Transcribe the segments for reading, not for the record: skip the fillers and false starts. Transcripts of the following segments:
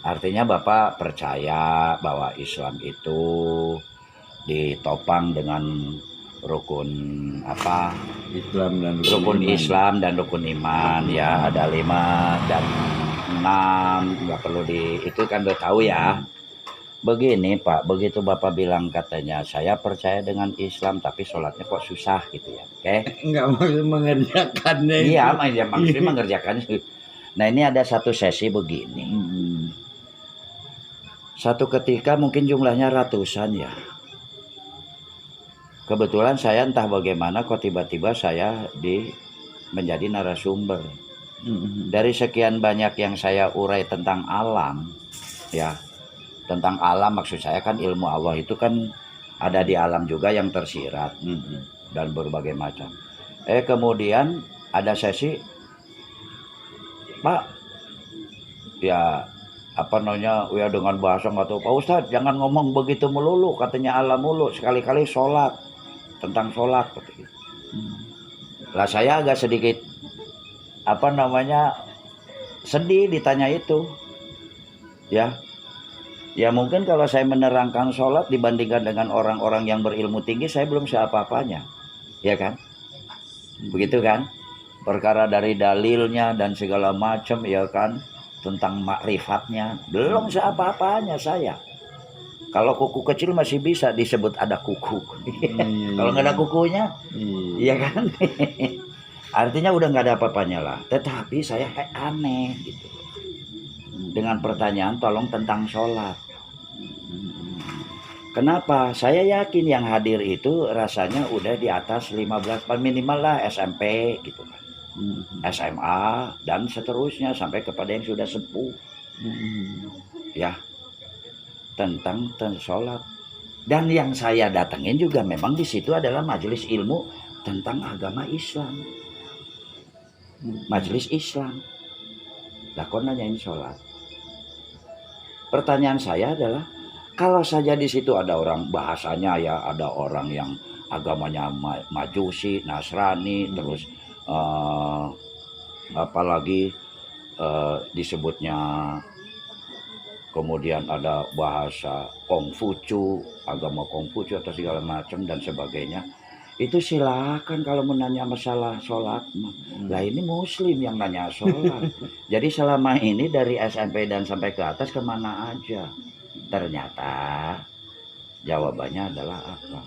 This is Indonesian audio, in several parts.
Artinya Bapak percaya bahwa Islam itu ditopang dengan rukun apa? Rukun Islam dan rukun iman ya, ada 5 dan 6, nggak perlu itu kan udah tahu ya. Begini Pak, begitu Bapak bilang katanya saya percaya dengan Islam tapi sholatnya kok susah gitu ya, oke? Nggak mau mengerjakannya. Iya, maksudnya mengerjakannya. Nah ini ada satu sesi begini. Satu ketika mungkin jumlahnya ratusan ya. Kebetulan saya entah bagaimana kok tiba-tiba saya menjadi narasumber. Dari sekian banyak yang saya urai tentang alam, ya, tentang alam maksud saya kan ilmu Allah itu kan ada di alam juga yang tersirat dan berbagai macam. Kemudian ada sesi, Pak, ya apa namanya, ya dengan bahasa nggak tahu, Pak Ustadz jangan ngomong begitu melulu, katanya alam mulu, sekali-kali sholat, tentang sholat. Lah saya agak sedikit apa namanya sedih ditanya itu ya mungkin kalau saya menerangkan sholat dibandingkan dengan orang-orang yang berilmu tinggi saya belum seapa-apanya ya kan, begitu kan, perkara dari dalilnya dan segala macam ya kan, tentang makrifatnya belum seapa-apanya saya. Kalau kuku kecil masih bisa disebut ada kuku. Kalau nggak ada kukunya iya kan. Artinya udah nggak ada apa-apanya lah. Tetapi saya aneh gitu dengan pertanyaan tolong tentang sholat. Kenapa? Saya yakin yang hadir itu rasanya udah di atas 15 minimal lah, SMP gitu kan, SMA dan seterusnya sampai kepada yang sudah sepuh ya, tentang sholat. Dan yang saya datengin juga memang di situ adalah majelis ilmu tentang agama Islam, majelis Islam. Lah kok nanyain sholat? Pertanyaan saya adalah kalau saja di situ ada orang bahasanya ya, ada orang yang agamanya Majusi, Nasrani, terus apalagi disebutnya kemudian ada bahasa Kongfucu, agama Kongfucu atau segala macam dan sebagainya. Itu silakan kalau menanya masalah sholat. Lah ini muslim yang nanya sholat. Jadi selama ini dari SMP dan sampai ke atas kemana aja? Ternyata jawabannya adalah apa?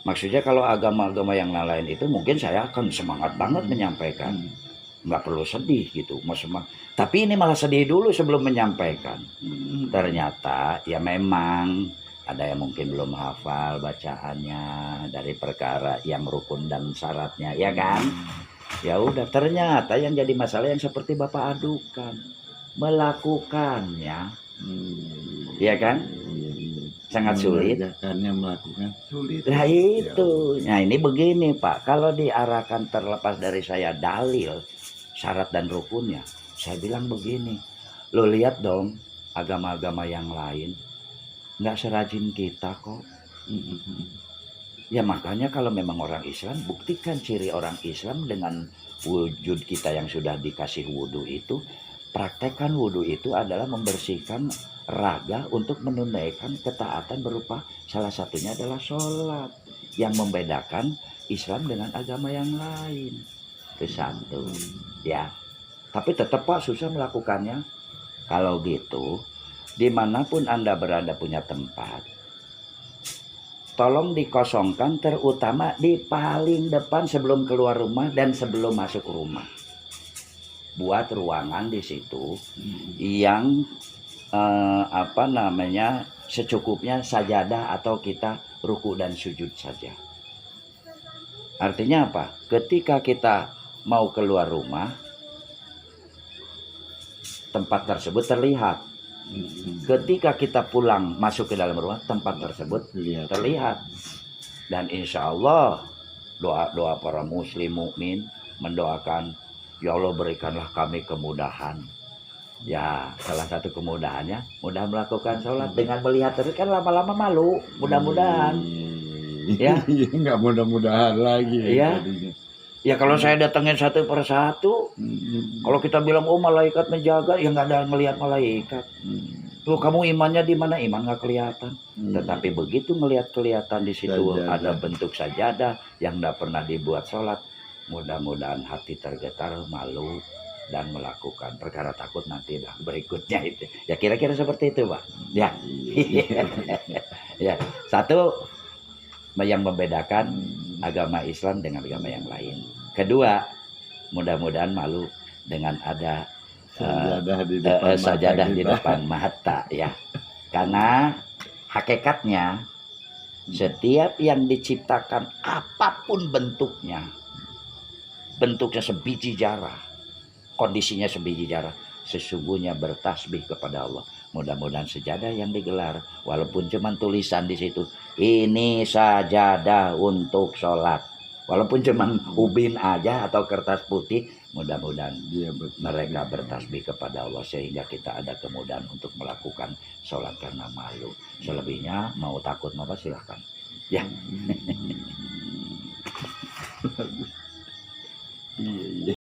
Maksudnya kalau agama-agama yang lain itu mungkin saya akan semangat banget menyampaikan. Nggak perlu sedih gitu. Tapi ini malah sedih dulu sebelum menyampaikan. Ternyata ya memang ada yang mungkin belum hafal bacaannya dari perkara yang rukun dan syaratnya ya kan. Ya udah, ternyata yang jadi masalah yang seperti Bapak adukan, melakukannya ya kan sangat sulit. Melakukan sulit. Nah itu, nah ini begini Pak, kalau diarahkan terlepas dari saya dalil syarat dan rukunnya, saya bilang begini, lo lihat dong agama-agama yang lain nggak serajin kita kok. Ya makanya kalau memang orang Islam, buktikan ciri orang Islam dengan wujud kita yang sudah dikasih wudhu itu. Praktekkan wudhu itu adalah membersihkan raga untuk menunaikan ketaatan berupa salah satunya adalah sholat, yang membedakan Islam dengan agama yang lain. Itu satu ya. Tapi tetap Pak susah melakukannya. Kalau gitu dimanapun Anda berada punya tempat, tolong dikosongkan, terutama di paling depan sebelum keluar rumah dan sebelum masuk rumah. Buat ruangan di situ yang secukupnya sajadah atau kita ruku dan sujud saja. Artinya apa? Ketika kita mau keluar rumah, tempat tersebut terlihat. Ketika kita pulang masuk ke dalam rumah, tempat tersebut terlihat. Dan insya Allah doa para muslim mukmin mendoakan, ya Allah berikanlah kami kemudahan. Ya salah satu kemudahannya mudah melakukan sholat. Dengan melihat terus kan lama-lama malu. Mudah-mudahan ya nggak mudah-mudahan lagi ya. Ya kalau saya datengin satu persatu, kalau kita bilang oh malaikat menjaga, ya nggak ada melihat malaikat. Tuh kamu imannya di mana? Iman nggak kelihatan. Tetapi begitu melihat kelihatan di situ Sajadah. ada bentuk sajadah yang nggak pernah dibuat sholat, mudah-mudahan hati tergetar, malu dan melakukan perkara takut nanti dah berikutnya itu. Ya kira-kira seperti itu, Pak. Ya. Ya, satu yang membedakan agama Islam dengan agama yang lain. Kedua, mudah-mudahan malu dengan ada sajadah di depan mata ya. Karena hakikatnya setiap yang diciptakan apapun bentuknya sebiji zarah, kondisinya sebiji zarah, sesungguhnya bertasbih kepada Allah. Mudah-mudahan sajadah yang digelar, walaupun cuma tulisan di situ, ini sajadah untuk sholat, walaupun cuma ubin aja atau kertas putih, mudah-mudahan mereka bertasbih kepada Allah sehingga kita ada kemudahan untuk melakukan sholat karena malu. Selebihnya mau takut apa silahkan. Ya. Iya.